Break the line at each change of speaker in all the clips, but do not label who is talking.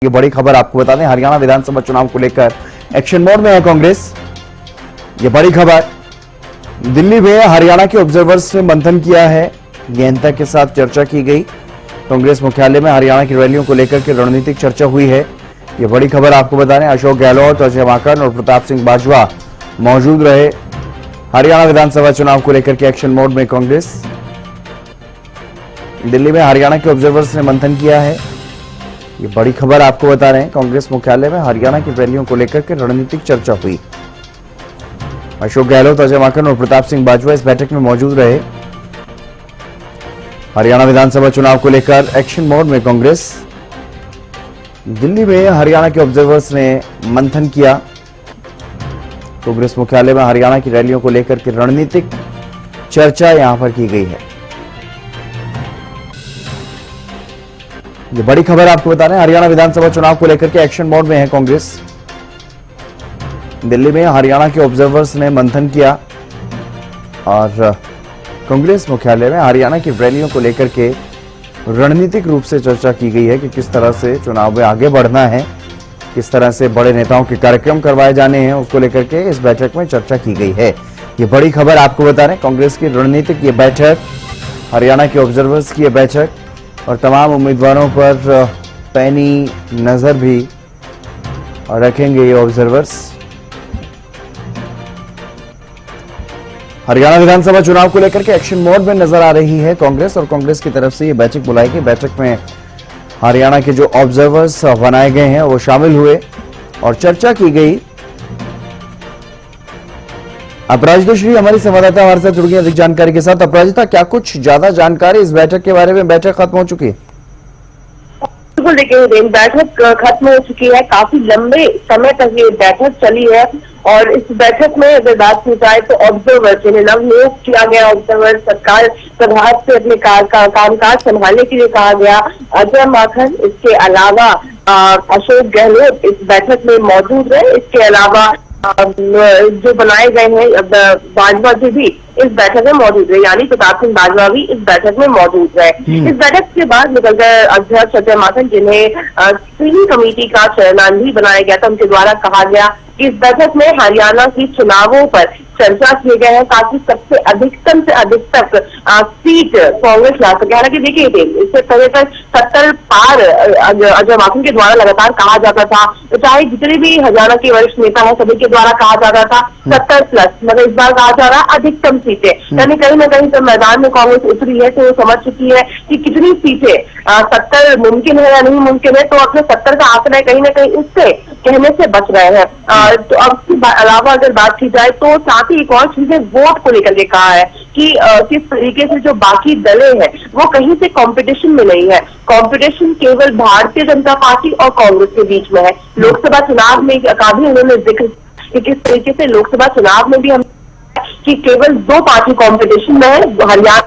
ये बड़ी खबर आपको बता दें, हरियाणा विधानसभा चुनाव को लेकर एक्शन मोड में है कांग्रेस। ये बड़ी खबर, दिल्ली में हरियाणा के ऑब्जर्वर्स ने मंथन किया है, गहनता के साथ चर्चा की गई। कांग्रेस मुख्यालय में हरियाणा की रैलियों को लेकर के रणनीतिक चर्चा हुई है। ये बड़ी खबर आपको बता दें, अशोक गहलोत, अजय माकन और प्रताप सिंह बाजवा मौजूद रहे। हरियाणा विधानसभा चुनाव को लेकर के एक्शन मोड में कांग्रेस। दिल्ली में हरियाणा के ऑब्जर्वर्स ने मंथन किया है। ये बड़ी खबर आपको बता रहे हैं, कांग्रेस मुख्यालय में हरियाणा की रैलियों को लेकर के रणनीतिक चर्चा हुई। अशोक गहलोत, अजय माकन और प्रताप सिंह बाजवा इस बैठक में मौजूद रहे। हरियाणा विधानसभा चुनाव को लेकर एक्शन मोड में कांग्रेस। दिल्ली में हरियाणा के ऑब्जर्वर्स ने मंथन किया। कांग्रेस मुख्यालय में हरियाणा की रैलियों को लेकर के रणनीतिक चर्चा यहां पर की गई है। ये बड़ी खबर आपको बता रहे हैं, हरियाणा विधानसभा चुनाव को लेकर के एक्शन मोड में है कांग्रेस। दिल्ली में हरियाणा के ऑब्जर्वर्स ने मंथन किया और कांग्रेस मुख्यालय में हरियाणा की रैलियों को लेकर के रणनीतिक रूप से चर्चा की गई है कि किस तरह से चुनाव में आगे बढ़ना है, किस तरह से बड़े नेताओं के कार्यक्रम करवाए जाने हैं, उसको लेकर के इस बैठक में चर्चा की गई है। ये बड़ी खबर आपको बता रहे हैं, कांग्रेस की रणनीतिक ये बैठक, हरियाणा के ऑब्जर्वर्स की ये बैठक और तमाम उम्मीदवारों पर पैनी नजर भी रखेंगे ये ऑब्जर्वर्स। हरियाणा विधानसभा चुनाव को लेकर के एक्शन मोड में नजर आ रही है कांग्रेस और कांग्रेस की तरफ से ये बैठक बुलाई गई। बैठक में हरियाणा के जो ऑब्जर्वर्स बनाए गए हैं वो शामिल हुए और चर्चा की गई। अपराजिता श्री हमारी संवाददाता हमारे साथ जुड़ गई अधिक जानकारी के साथ। अपराजिता, क्या कुछ ज्यादा जानकारी इस बैठक के बारे में? बैठक खत्म हो चुकी है?
बिल्कुल, देखिए बैठक खत्म हो चुकी है। काफी लंबे समय तक ये बैठक चली है और इस बैठक में अगर बात की जाए तो ऑब्जर्वर जिन्हें नवनियुक्त किया गया ऑब्जर्वर सरकार प्रभाव से अपने कामकाज संभालने के लिए कहा गया, अजय माकन, इसके अलावा अशोक गहलोत इस बैठक में मौजूद रहे। इसके अलावा जो बनाए गए हैं बाजवा जी भी इस बैठक में मौजूद रहे, यानी प्रताप सिंह बाजवा भी इस बैठक में मौजूद रहे। इस बैठक के बाद निकल गए अध्यक्ष अजय माकन, जिन्हें स्क्रीनिंग कमेटी का चेयरमैन भी बनाया गया था। उनके द्वारा कहा गया कि इस बैठक में हरियाणा की चुनावों पर चर्चा किए गए हैं ताकि सबसे अधिकतम से अधिकतम सीट कांग्रेस ला सके। हालांकि देखिए इससे पहले तक 70 पार अजय माकन के द्वारा लगातार कहा जाता था, तो चाहे जितने भी हरियाणा के वरिष्ठ नेता हैं सभी के द्वारा कहा जाता था 70 प्लस, मगर इस बार कहा जा रहा है अधिकतम सीटें। यानी कहीं ना कहीं जब मैदान में कांग्रेस उतरी है तो वो समझ चुकी है कि कितनी सीटें 70 मुमकिन है या नहीं मुमकिन है, तो अपने 70 का आंकड़ा कहीं ना कहीं उससे कहने से बच रहे हैं। तो अब इसके अलावा अगर बात की जाए तो साथ ही एक और चीज है, वोट को लेकर के कहा है कि किस तरीके से जो बाकी दलें हैं वो कहीं से कंपटीशन में नहीं है। कंपटीशन केवल भारतीय जनता पार्टी और कांग्रेस के बीच में है। लोकसभा चुनाव में का भी उन्होंने जिक्र कि किस तरीके से लोकसभा चुनाव में भी हम कि केवल 2 पार्टी कंपटीशन में है, हरियाणा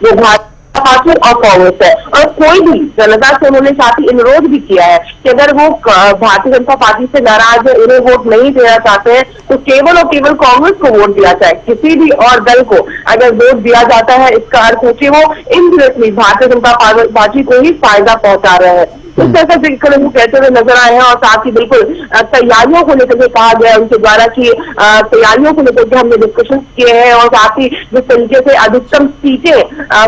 जो भारतीय पार्टी और कांग्रेस है। और कोई भी जनता से उन्होंने साथ ही अनुरोध भी किया है कि अगर वो भारतीय जनता पार्टी से नाराज है, उन्हें वोट नहीं देना चाहते हैं, तो केवल और केवल कांग्रेस को वोट दिया जाए। किसी भी और दल को अगर वोट दिया जाता है, इसका अर्थ है कि वो इनडायरेक्टली भारतीय जनता पार्टी को ही फायदा पहुंचा रहे हैं। इस तरह का जिक्र वो कहते हुए नजर आए हैं और साथ ही बिल्कुल तैयारियों को लेकर के कहा गया उनके द्वारा कि तैयारियों को लेकर के हमने डिस्कशन किए हैं और साथ ही जिस तरीके से अधिकतम सीटें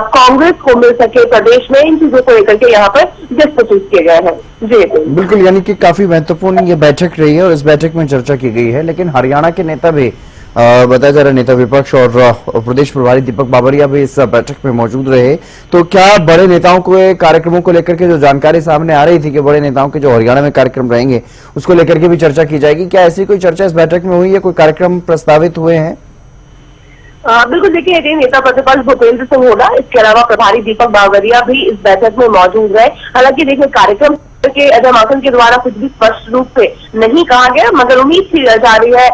कांग्रेस को मिल सके प्रदेश में, इन चीजों को लेकर के यहाँ पर डिस्कशन किए गए हैं। जी
बिल्कुल, यानी कि काफी महत्वपूर्ण ये बैठक रही है और इस बैठक में चर्चा की गई है। लेकिन हरियाणा के नेता भी बताया जा रहा है, नेता विपक्ष और प्रदेश प्रभारी दीपक बाबरिया भी इस बैठक में मौजूद रहे। तो क्या बड़े नेताओं के कार्यक्रमों को लेकर के जो जानकारी सामने आ रही थी कि बड़े नेताओं के जो हरियाणा में कार्यक्रम रहेंगे उसको लेकर के भी चर्चा की जाएगी? क्या ऐसी कोई चर्चा इस बैठक में हुई है? कोई कार्यक्रम प्रस्तावित हुए हैं?
बिल्कुल, देखिए नेता प्रतिपक्ष भूपेंद्र सिंह हुड्डा, इसके अलावा प्रभारी दीपक बाबरिया भी इस बैठक में मौजूद रहे। हालांकि देखिए कार्यक्रम के अजय माकन के द्वारा कुछ भी स्पष्ट रूप से नहीं कहा गया, मगर उम्मीद की जा रही है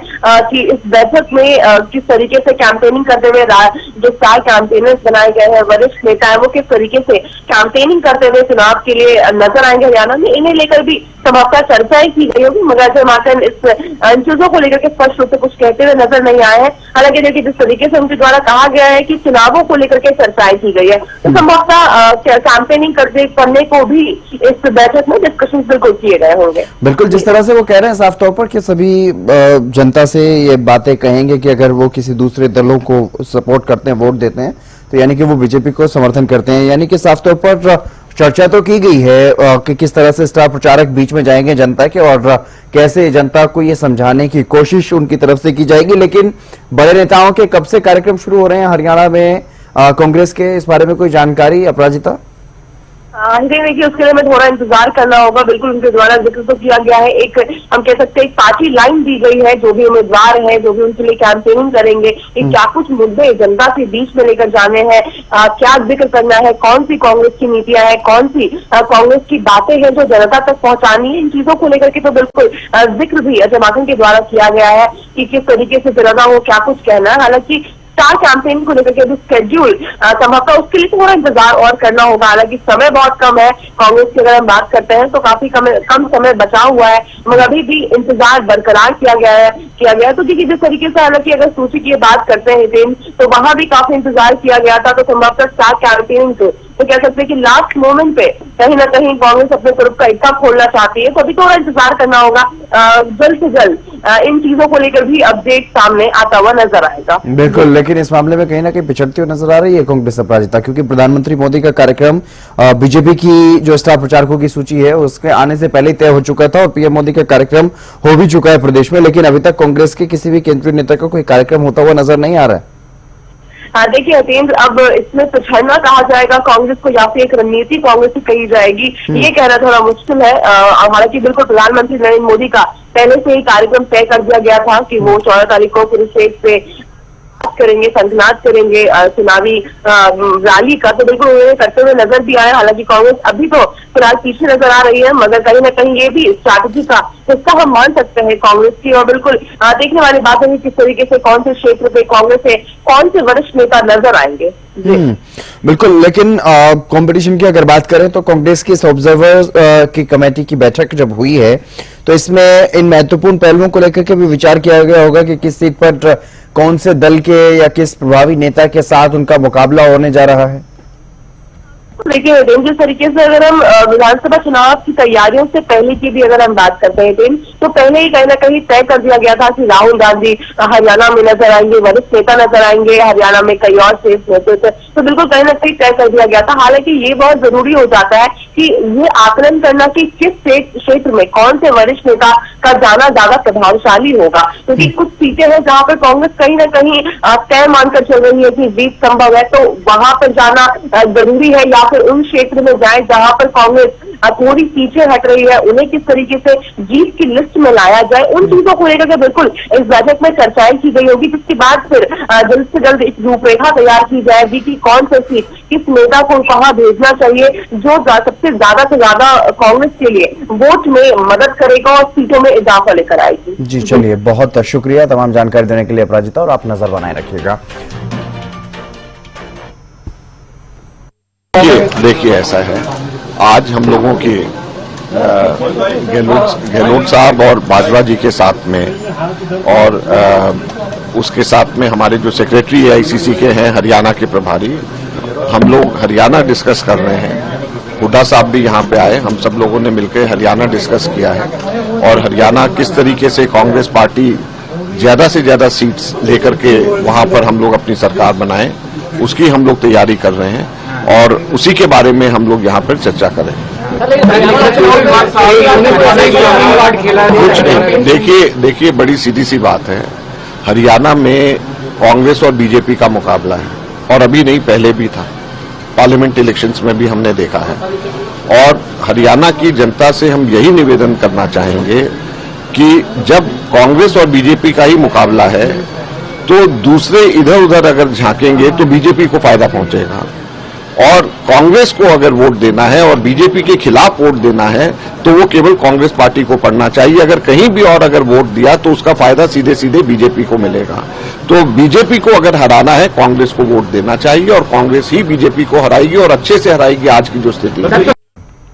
कि इस बैठक में किस तरीके से कैंपेनिंग करते हुए जो स्टार कैंपेनर्स बनाए गए हैं, वरिष्ठ नेता है, वो किस तरीके से कैंपेनिंग करते हुए चुनाव के लिए नजर आएंगे हरियाणा में, इन्हें लेकर भी संभवतः चर्चा ही की गई होगी। मगर अजय माकन इन चीजों को लेकर के स्पष्ट रूप से कुछ कहते हुए नजर नहीं आए हैं। हालांकि देखिए जिस तरीके से उनके द्वारा कहा गया है कि चुनावों को लेकर के चर्चाएं की गई है, तो संभवतः कैंपेनिंग करने को भी इस बैठक में डिस्कशन बिल्कुल किए गए होंगे।
बिल्कुल, जिस तरह से वो कह रहे हैं साफ तौर पर कि सभी जनता से ये बातें कहेंगे कि अगर वो किसी दूसरे दलों को सपोर्ट करते हैं, वोट देते हैं, तो यानी कि वो बीजेपी को समर्थन करते हैं। यानी कि साफ तौर पर चर्चा तो की गई है कि किस तरह से स्टार प्रचारक बीच में जाएंगे जनता के और कैसे जनता को ये समझाने की कोशिश उनकी तरफ से की जाएगी। लेकिन बड़े नेताओं के कब से कार्यक्रम शुरू हो रहे हैं हरियाणा में कांग्रेस के, इस बारे में कोई जानकारी अपराजिता?
देखिए, उसके लिए हमें थोड़ा इंतजार करना होगा। बिल्कुल उनके द्वारा जिक्र तो किया गया है, एक हम कह सकते हैं एक पार्टी लाइन दी गई है, जो भी उम्मीदवार है, जो भी उनके लिए कैंपेनिंग करेंगे, क्या कुछ मुद्दे जनता के बीच में लेकर जाने हैं, क्या जिक्र करना है, कौन सी कांग्रेस की नीतियां हैं, कौन सी कांग्रेस की बातें हैं जो जनता तक पहुंचानी है, इन चीजों को लेकर के तो बिल्कुल जिक्र भी अजय माकन के द्वारा किया गया है कि किस तरीके से जनता को क्या कुछ कहना है। हालांकि स्टार कैंपेन को लेकर के अभी स्केड्यूल संभवतः उसके लिए थोड़ा इंतजार और करना होगा। हालांकि समय बहुत कम है, कांग्रेस की अगर हम बात करते हैं तो काफी कम समय बचा हुआ है, मगर अभी भी इंतजार बरकरार किया गया है। तो देखिए, जिस तरीके से हालांकि अगर सूची की बात करते हैं हितेन, तो वहां भी काफी इंतजार किया गया था। तो संभवतः स्टार कैंपेनिंग तो कह सकते हैं कि लास्ट मोमेंट पे कहीं ना कहीं कांग्रेस अपने ग्रुप का इक्का खोलना चाहती है। तो अभी थोड़ा इंतजार करना होगा, जल्द से जल्द इन चीजों को लेकर भी अपडेट सामने आता हुआ नजर आएगा।
बिल्कुल, लेकिन इस मामले में कहीं ना कहीं पिछड़ती हुई नजर आ रही है कांग्रेस अपराजिता, क्योंकि प्रधानमंत्री मोदी का कार्यक्रम बीजेपी की जो स्टार प्रचारकों की सूची है उसके आने से पहले ही तय हो चुका था और पीएम मोदी का कार्यक्रम हो भी चुका है प्रदेश में, लेकिन अभी तक कांग्रेस के किसी भी केंद्रीय नेता का कोई कार्यक्रम होता हुआ नजर नहीं आ रहा है।
देखिए हतेंद्र, अब इसमें पिछड़ना कहा जाएगा कांग्रेस को या फिर एक रणनीति कांग्रेस की कही जाएगी, ये कहना थोड़ा मुश्किल है। हालांकि बिल्कुल प्रधानमंत्री नरेंद्र मोदी का पहले से ही कार्यक्रम तय कर दिया गया था कि वो 14 तारीख को कुरुक्षेत्र से करेंगे, संगनाद करेंगे चुनावी रैली का। तो बिल्कुल उन्होंने करते हुए नजर भी आया। हालांकि कांग्रेस अभी तो फिलहाल पीछे नजर आ रही है, मगर कहीं ना कहीं ये भी स्ट्रैटेजी का हिस्सा हम मान सकते हैं कांग्रेस की। और बिल्कुल देखने वाली बात है कि किस तरीके से कौन से क्षेत्र पे कांग्रेस से कौन से वरिष्ठ नेता नजर आएंगे।
बिल्कुल, लेकिन कंपटीशन की अगर बात करें तो कांग्रेस की ऑब्जर्वर की कमेटी की बैठक जब हुई है तो इसमें इन महत्वपूर्ण पहलुओं को लेकर के भी विचार किया गया होगा कि किस सीट पर कौन से दल के या किस प्रभावी नेता के साथ उनका मुकाबला होने जा रहा है।
देखिए जिस तरीके से अगर हम विधानसभा चुनाव की तैयारियों से पहले की भी अगर हम बात करते हैं तो पहले ही कहीं ना कहीं तय कर दिया गया था कि राहुल गांधी हरियाणा में नजर आएंगे, वरिष्ठ नेता नजर आएंगे, हरियाणा में कई और शेष नेतृत्व, तो बिल्कुल कहीं ना कहीं तय कर दिया गया था। हालांकि ये बहुत जरूरी हो जाता है कि ये आकलन करना कि किस क्षेत्र में कौन से वरिष्ठ नेता का जाना ज्यादा प्रभावशाली होगा, क्योंकि कुछ सीटें हैं जहां पर कांग्रेस कहीं ना कहीं तय मानकर चल रही है कि जीत संभव है, तो वहां पर जाना जरूरी है, या फिर उन क्षेत्र में जाए जहां पर कांग्रेस थोड़ी पीछे हट रही है, उन्हें किस तरीके से जीत की लिस्ट में लाया जाए। उन चीजों को लेकर के बिल्कुल इस बैठक में चर्चाएं की गई होगी, जिसके बाद फिर जल्द से जल्द एक रूपरेखा तैयार की जाएगी कि कौन सी सीट किस नेता को कहां भेजना चाहिए, जो सबसे ज्यादा से ज्यादा कांग्रेस के लिए वोट में मदद करेगा और सीटों में इजाफा लेकर आएगी।
जी चलिए, बहुत शुक्रिया तमाम जानकारी देने के लिए अपराजिता, और आप नजर बनाए रखिएगा।
देखिए ऐसा है, आज हम लोगों के गहलोत साहब और बाजवा जी के साथ में और उसके साथ में हमारे जो सेक्रेटरी आईसीसी के हैं हरियाणा के प्रभारी, हम लोग हरियाणा डिस्कस कर रहे हैं। हुड्डा साहब भी यहाँ पे आए, हम सब लोगों ने मिलकर हरियाणा डिस्कस किया है और हरियाणा किस तरीके से कांग्रेस पार्टी ज्यादा से ज्यादा सीट्स लेकर के वहां पर हम लोग अपनी सरकार बनाएं, उसकी हम लोग तैयारी कर रहे हैं और उसी के बारे में हम लोग यहाँ पर चर्चा करें। कुछ नहीं, देखिए बड़ी सीधी सी बात है, हरियाणा में कांग्रेस और बीजेपी का मुकाबला है और अभी नहीं पहले भी था, पार्लियामेंट इलेक्शंस में भी हमने देखा है। और हरियाणा की जनता से हम यही निवेदन करना चाहेंगे कि जब कांग्रेस और बीजेपी का ही मुकाबला है तो दूसरे इधर उधर अगर झांकेंगे तो बीजेपी को फायदा पहुंचेगा, और कांग्रेस को अगर वोट देना है और बीजेपी के खिलाफ वोट देना है तो वो केवल कांग्रेस पार्टी को पड़ना चाहिए। अगर कहीं भी और अगर वोट दिया तो उसका फायदा सीधे सीधे बीजेपी को मिलेगा। तो बीजेपी को अगर हराना है कांग्रेस को वोट देना चाहिए और कांग्रेस ही बीजेपी को हराएगी और अच्छे से हराएगी आज की जो स्थिति है।